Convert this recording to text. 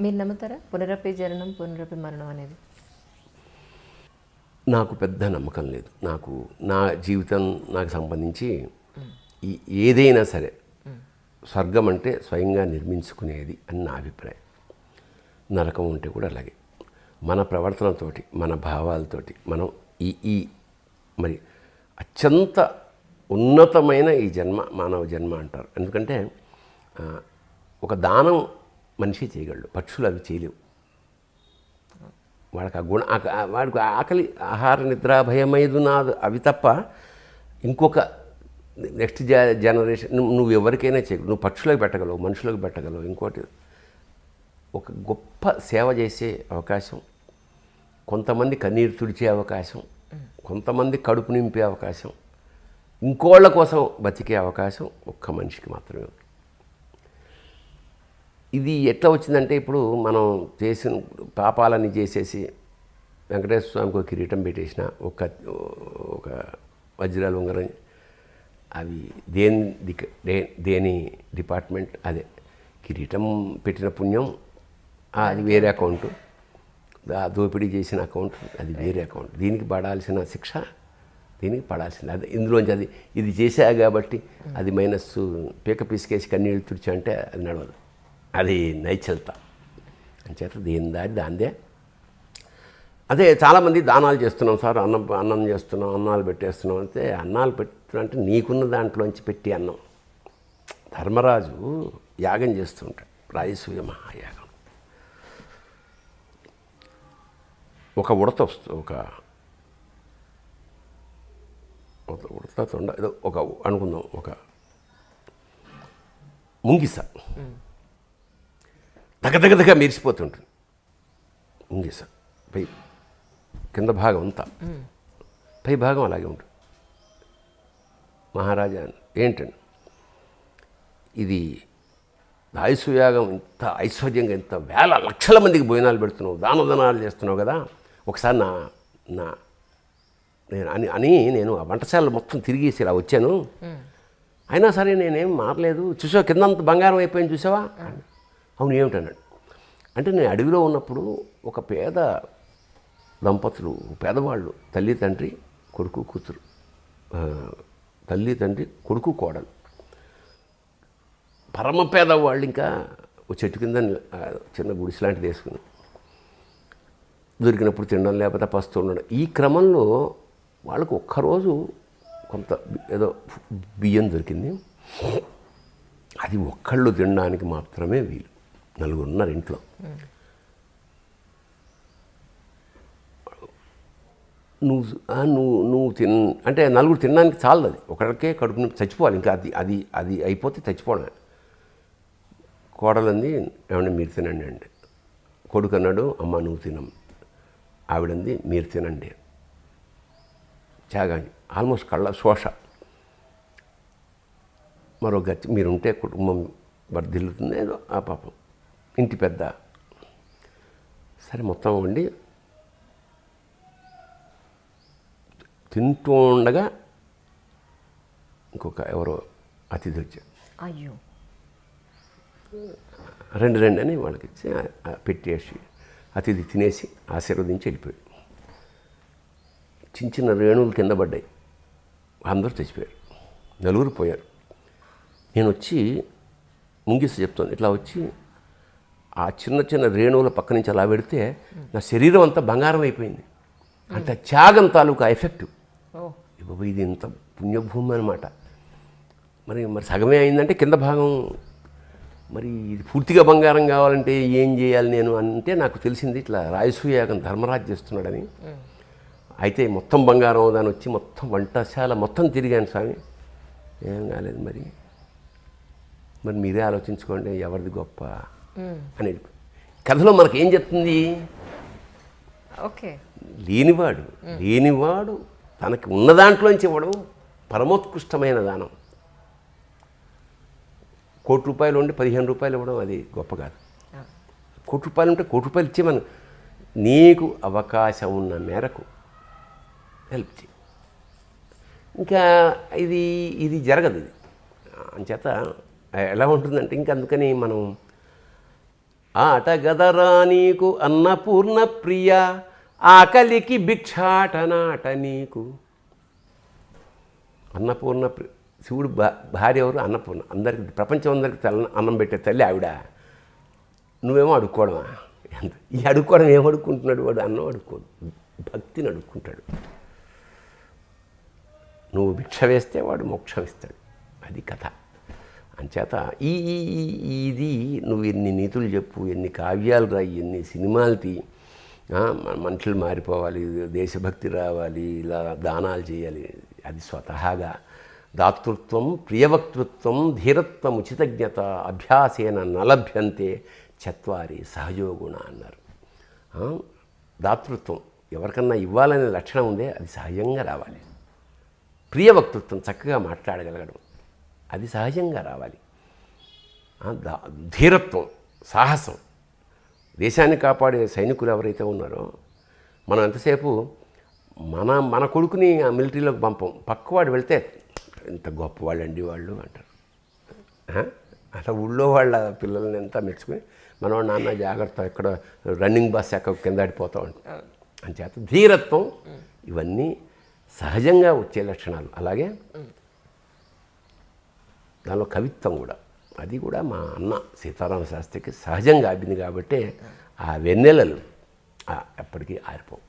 మీరు నమ్ముతారా పునరపి జననం పునరపి మరణం అనేది? నాకు పెద్ద నమ్మకం లేదు. నా జీవితం నాకు సంబంధించి ఏదైనా సరే స్వర్గం అంటే స్వయంగా నిర్మించుకునేది అని నా అభిప్రాయం. నరకం ఉంటే కూడా అలాగే. మన ప్రవర్తనతోటి, మన భావాలతోటి మనం ఈ మరి అత్యంత ఉన్నతమైన ఈ జన్మ మానవ జన్మ అంటారు. ఎందుకంటే ఒక దానం మనిషి చేయగలడు, పక్షులు అవి చేయలేవు. వాడికి ఆ గుణ వాడికి ఆకలి, ఆహార, నిద్ర, భయమైదు నాదు అవి తప్ప ఇంకొక నెక్స్ట్ జనరేషన్ నువ్వు ఎవరికైనా చేయగలవు. నువ్వు పక్షులకు పెట్టగలవు, మనుషులకు పెట్టగలవు. ఇంకోటి ఒక గొప్ప సేవ చేసే అవకాశం, కొంతమంది కన్నీరు తుడిచే అవకాశం, కొంతమంది కడుపు నింపే అవకాశం, ఇంకోళ్ళ కోసం బతికే అవకాశం ఒక్క మనిషికి మాత్రమే ఉంది. ఇది ఎట్లా వచ్చిందంటే ఇప్పుడు మనం చేసిన పాపాలన్నీ చేసేసి వెంకటేశ్వర స్వామికి ఒక కిరీటం పెట్టేసిన ఒక వజ్రాలు ఉంగరం, అవి దేని డిపార్ట్మెంట్ అదే. కిరీటం పెట్టిన పుణ్యం అది వేరే అకౌంటు, దోపిడీ చేసిన అకౌంట్ అది వేరే అకౌంట్. దీనికి పడాల్సిన శిక్ష దీనికి పడాల్సింది అదే. ఇందులోంచి అది ఇది చేశా కాబట్టి అది మైనస్ పీక పిసికేసి కన్నీళ్ళు తుడిచా అంటే అది నడవదు. అది నైచల్త అంచేత దేని దారి దాందే. అదే చాలామంది దానాలు చేస్తున్నాం సార్, అన్నం చేస్తున్నాం, అన్నాలు పెట్టేస్తున్నాం అంటే, అన్నాలు పెడుతున్నా అంటే నీకున్న దాంట్లోంచి పెట్టి అన్నం. ధర్మరాజు యాగం చేస్తుంటాడు, రాజసూయ మహాయాగం. ఒక ఉడత వస్తుంది, ఒక ఉడత తొండ ఏదో ఒక అనుకుందాం, ఒక ముంగిస దగదగదగా మెరిసిపోతుంటుంది. ముంగిస పై కింద భాగం అంతా, పై భాగం అలాగే ఉంటుంది. మహారాజా ఏంటండి ఇది రాజసూయాగం, ఇంత ఐశ్వర్యంగా ఇంత వేల లక్షల మందికి భోజనాలు పెడుతున్నావు, దానాలు చేస్తున్నావు కదా, ఒకసారి నేను ఆ వంటశాలలో మొత్తం తిరిగేసి ఇలా వచ్చాను, అయినా సరే నేనేం మారలేదు, చూసావా కిందంత బంగారం అయిపోయింది చూసావా? అవును ఏమిటన్నాడు. అంటే నేను అడవిలో ఉన్నప్పుడు ఒక పేద దంపతులు, పేదవాళ్ళు, తల్లి తండ్రి కొడుకు కూతురు, తల్లి తండ్రి కొడుకు కోడలు, పరమ పేదవాళ్ళు, ఇంకా ఒక చెట్టు కింద చిన్న గుడిసి లాంటిది వేసుకుని దొరికినప్పుడు తినడం, లేకపోతే పస్తూ ఉండడం. ఈ క్రమంలో వాళ్ళకు ఒక్కరోజు కొంత ఏదో బియ్యం దొరికింది. అది ఒక్కళ్ళు తినడానికి మాత్రమే వీలు, నలుగురున్నారు ఇంట్లో. నువ్వు అంటే నలుగురు తినడానికి చాలదు, అది ఒకరికే కడుపు చచ్చిపోవాలి. ఇంకా అది అయిపోతే చచ్చిపోవడమే. కోడలంది ఏమంటే మీరు తినండి అండి. కొడుకు అన్నాడు అమ్మ నువ్వు తినం. ఆవిడంది మీరు తినండి. త్యాగాన్ని ఆల్మోస్ట్ కళ్ళ శోష. మరో గతి మీరుంటే కుటుంబం వర్ధిల్లుతుంది, ఏదో ఆ పాపం ఇంటి పెద్ద. సరే మొత్తం వండి తింటూ ఉండగా ఇంకొక ఎవరో అతిథి వచ్చారు. అయ్యో, రెండు అని వాళ్ళకి ఇచ్చి పెట్టేసి అతిథి తినేసి ఆశీర్వదించి వెళ్ళిపోయాడు. చిన్న చిన్న రేణువులు కింద పడ్డాయి, అందరూ చచ్చిపోయారు, నలుగురు పోయారు. నేను వచ్చి ముంగిసి చెప్తాను, ఇట్లా వచ్చి ఆ చిన్న చిన్న రేణువుల పక్క నుంచి అలా పెడితే నా శరీరం అంతా బంగారం అయిపోయింది. అంటే త్యాగం తాలూకా ఎఫెక్ట్. ఇది ఇంత పుణ్యభూమి అనమాట. మరి సగమే అయిందంటే కింద భాగం, మరి ఇది పూర్తిగా బంగారం కావాలంటే ఏం చేయాలి నేను అంటే నాకు తెలిసింది ఇట్లా రాజసూయాగం ధర్మరాజు చేస్తున్నాడని. అయితే మొత్తం బంగారం దాని వచ్చి మొత్తం వంటశాల మొత్తం తిరిగాను స్వామి, ఏం కాలేదు. మరి మీరే ఆలోచించుకోండి ఎవరిది గొప్ప అనేది. కథలో మనకు ఏం చెప్తుంది? ఓకే, లేనివాడు తనకి ఉన్న దాంట్లోంచి ఇవ్వడం పరమోత్కృష్టమైన దానం. ₹1,00,00,000 ఉండి ₹15 ఇవ్వడం అది గొప్ప కాదు. ₹1,00,00,000 ఉంటే ₹1,00,00,000 ఇచ్చే మనం నీకు అవకాశం ఉన్న మేరకు హెల్ప్ చేయి. ఇంకా ఇది జరగదు. ఇది అంచేత ఎలా ఉంటుందంటే ఇంకా అందుకని మనం ఆట గదరా నీకు అన్నపూర్ణ ప్రియ ఆకలికి భిక్షాటనాట నీకు. అన్నపూర్ణ శివుడు భార్య ఎవరు? అన్నపూర్ణ. అందరికి ప్రపంచం అందరికి అన్నం పెట్టే తల్లి ఆవిడ. నువ్వేమో అడుక్కోవడమా? ఎంత ఈ అడుక్కోవడం ఏం అడుక్కుంటున్నాడు వాడు? అన్నం అడుక్కోడు, భక్తిని అడుక్కుంటాడు. నువ్వు భిక్ష వేస్తే వాడు మోక్షం ఇస్తాడు. అది కథ. అంచేత ఇది నువ్వు ఎన్ని నీతులు చెప్పు, ఎన్ని కావ్యాలు రాయి, ఎన్ని సినిమాలు తీ, మనుషులు మారిపోవాలి, దేశభక్తి రావాలి, ఇలా దానాలు చేయాలి, అది స్వతహాగా దాతృత్వం, ప్రియవక్తృత్వం, ధీరత్వం, ఉచితజ్ఞత అభ్యాసేన నలభ్యంతే చత్వారి సహజోగుణ అన్నారు. దాతృత్వం ఎవరికన్నా ఇవ్వాలనే లక్షణం ఉందే అది సహజంగా రావాలి. ప్రియవక్తృత్వం చక్కగా మాట్లాడగలగడం అది సహజంగా రావాలి. ధీరత్వం, సాహసం, దేశాన్ని కాపాడే సైనికులు ఎవరైతే ఉన్నారో మనం ఎంతసేపు మన కొడుకుని ఆ మిలిటరీలోకి పంపం, పక్కవాడు వెళ్తే ఎంత గొప్పవాళ్ళండి వాళ్ళు అంటారు. అట్లా ఊళ్ళో వాళ్ళ పిల్లల్ని ఎంత మెచ్చుకుని మనవాడు నాన్న జాగ్రత్త ఎక్కడ రన్నింగ్ బస్ ఎక్క కింద ఆడిపోతూ ఉంటాం. అంచేత ధీరత్వం ఇవన్నీ సహజంగా వచ్చే లక్షణాలు. అలాగే దానిలో కవిత్వం కూడా, అది కూడా మా అన్న సీతారామ శాస్త్రికి సహజంగా అబ్బింది కాబట్టి ఆ వెన్నెలలు ఎప్పటికీ ఆరిపోవు.